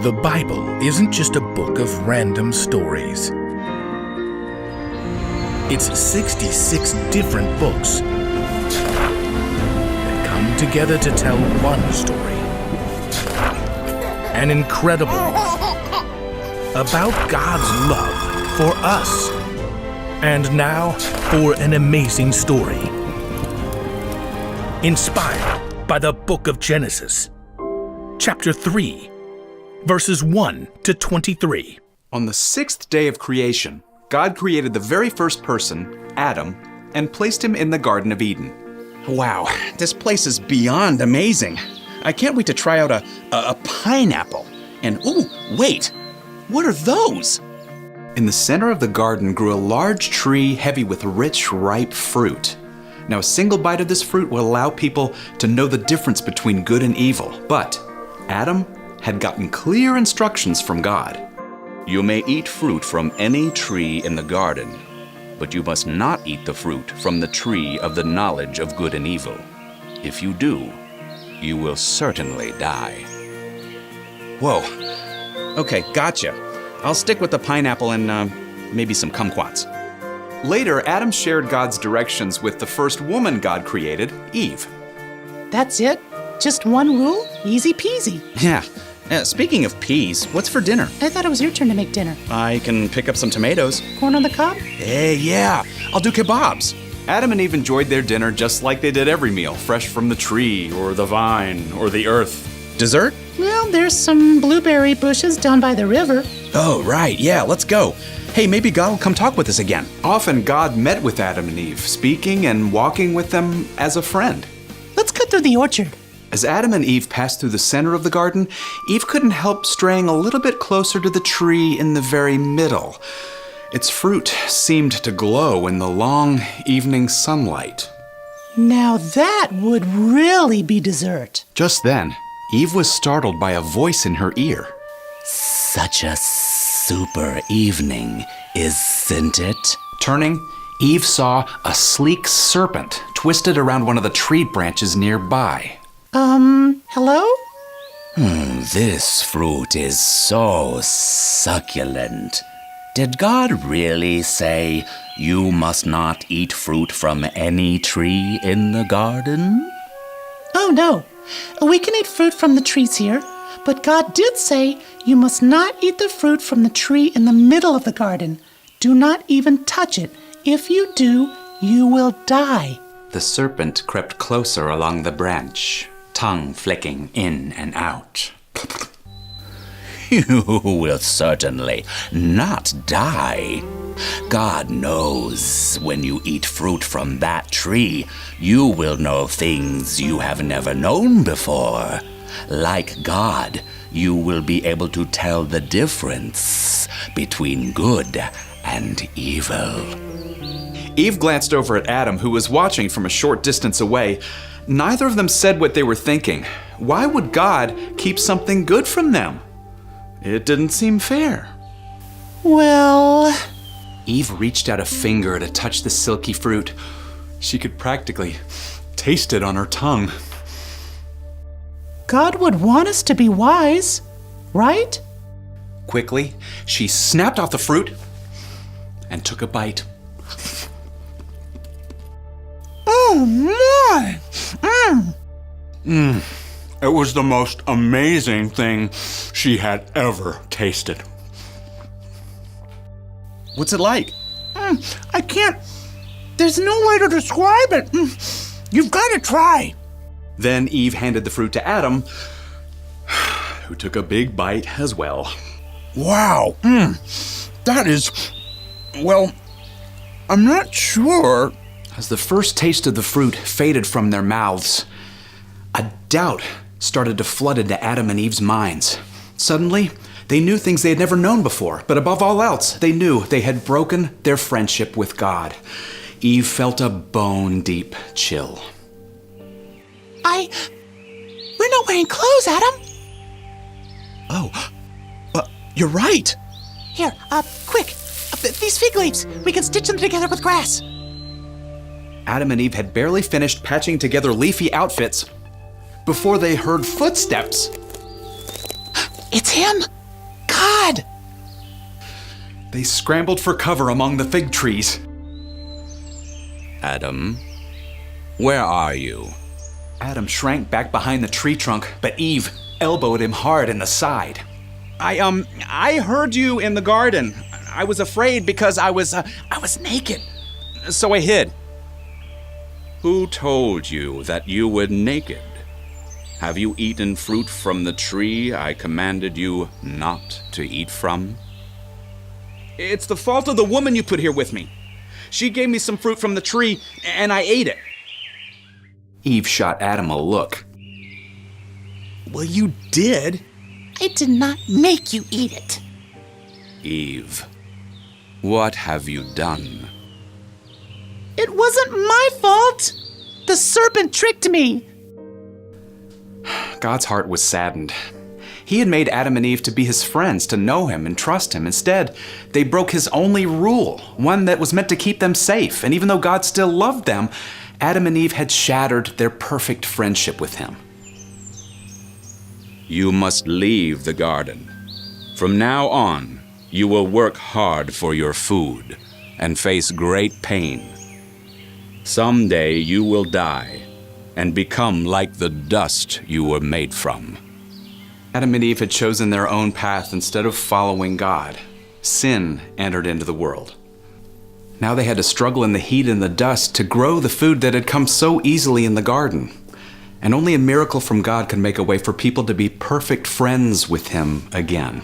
The Bible isn't just a book of random stories. It's 66 different books that come together to tell one story. An incredible one about God's love for us. And now for an amazing story. Inspired by the book of Genesis, chapter 3, verses 1 to 23. On the sixth day of creation, God created the very first person, Adam, and placed him in the Garden of Eden. Wow, this place is beyond amazing. I can't wait to try out a pineapple. And ooh, wait, what are those? In the center of the garden grew a large tree heavy with rich, ripe fruit. Now, a single bite of this fruit will allow people to know the difference between good and evil. But Adam had gotten clear instructions from God. You may eat fruit from any tree in the garden, but you must not eat the fruit from the tree of the knowledge of good and evil. If you do, you will certainly die. Whoa. Okay, gotcha. I'll stick with the pineapple and maybe some kumquats. Later, Adam shared God's directions with the first woman God created, Eve. That's it? Just one rule? Easy peasy. Yeah. Speaking of peas, what's for dinner? I thought it was your turn to make dinner. I can pick up some tomatoes. Corn on the cob? Hey, yeah. I'll do kebabs. Adam and Eve enjoyed their dinner just like they did every meal, fresh from the tree or the vine or the earth. Dessert? Well, there's some blueberry bushes down by the river. Oh, right. Yeah, let's go. Hey, maybe God will come talk with us again. Often God met with Adam and Eve, speaking and walking with them as a friend. Let's cut through the orchard. As Adam and Eve passed through the center of the garden, Eve couldn't help straying a little bit closer to the tree in the very middle. Its fruit seemed to glow in the long evening sunlight. Now that would really be dessert. Just then, Eve was startled by a voice in her ear. Such a super evening, isn't it? Turning, Eve saw a sleek serpent twisted around one of the tree branches nearby. Hello? This fruit is so succulent. Did God really say you must not eat fruit from any tree in the garden? Oh, no. We can eat fruit from the trees here, but God did say you must not eat the fruit from the tree in the middle of the garden. Do not even touch it. If you do, you will die. The serpent crept closer along the branch, tongue flicking in and out. You will certainly not die. God knows when you eat fruit from that tree, you will know things you have never known before. Like God, you will be able to tell the difference between good and evil. Eve glanced over at Adam, who was watching from a short distance away. Neither of them said what they were thinking. Why would God keep something good from them? It didn't seem fair. Well... Eve reached out a finger to touch the silky fruit. She could practically taste it on her tongue. God would want us to be wise, right? Quickly, she snapped off the fruit and took a bite. Oh, my! It was the most amazing thing she had ever tasted. What's it like? I can't... There's no way to describe it. You've got to try. Then Eve handed the fruit to Adam, who took a big bite as well. Wow, that is, well, I'm not sure. As the first taste of the fruit faded from their mouths, a doubt started to flood into Adam and Eve's minds. Suddenly, they knew things they had never known before, but above all else, they knew they had broken their friendship with God. Eve felt a bone-deep chill. We're not wearing clothes, Adam. Oh, you're right. Here, quick. These fig leaves. We can stitch them together with grass. Adam and Eve had barely finished patching together leafy outfits before they heard footsteps. It's him. They scrambled for cover among the fig trees. Adam, where are you? Adam shrank back behind the tree trunk, but Eve elbowed him hard in the side. I heard you in the garden. I was afraid because I was naked. So I hid. Who told you that you were naked? Have you eaten fruit from the tree I commanded you not to eat from? It's the fault of the woman you put here with me. She gave me some fruit from the tree, and I ate it. Eve shot Adam a look. Well, you did. I did not make you eat it. Eve, what have you done? It wasn't my fault. The serpent tricked me. God's heart was saddened. He had made Adam and Eve to be his friends, to know him and trust him. Instead, they broke his only rule, one that was meant to keep them safe. And even though God still loved them, Adam and Eve had shattered their perfect friendship with him. You must leave the garden. From now on, you will work hard for your food and face great pain. Someday you will die and become like the dust you were made from. Adam and Eve had chosen their own path instead of following God. Sin entered into the world. Now they had to struggle in the heat and the dust to grow the food that had come so easily in the garden. And only a miracle from God could make a way for people to be perfect friends with him again.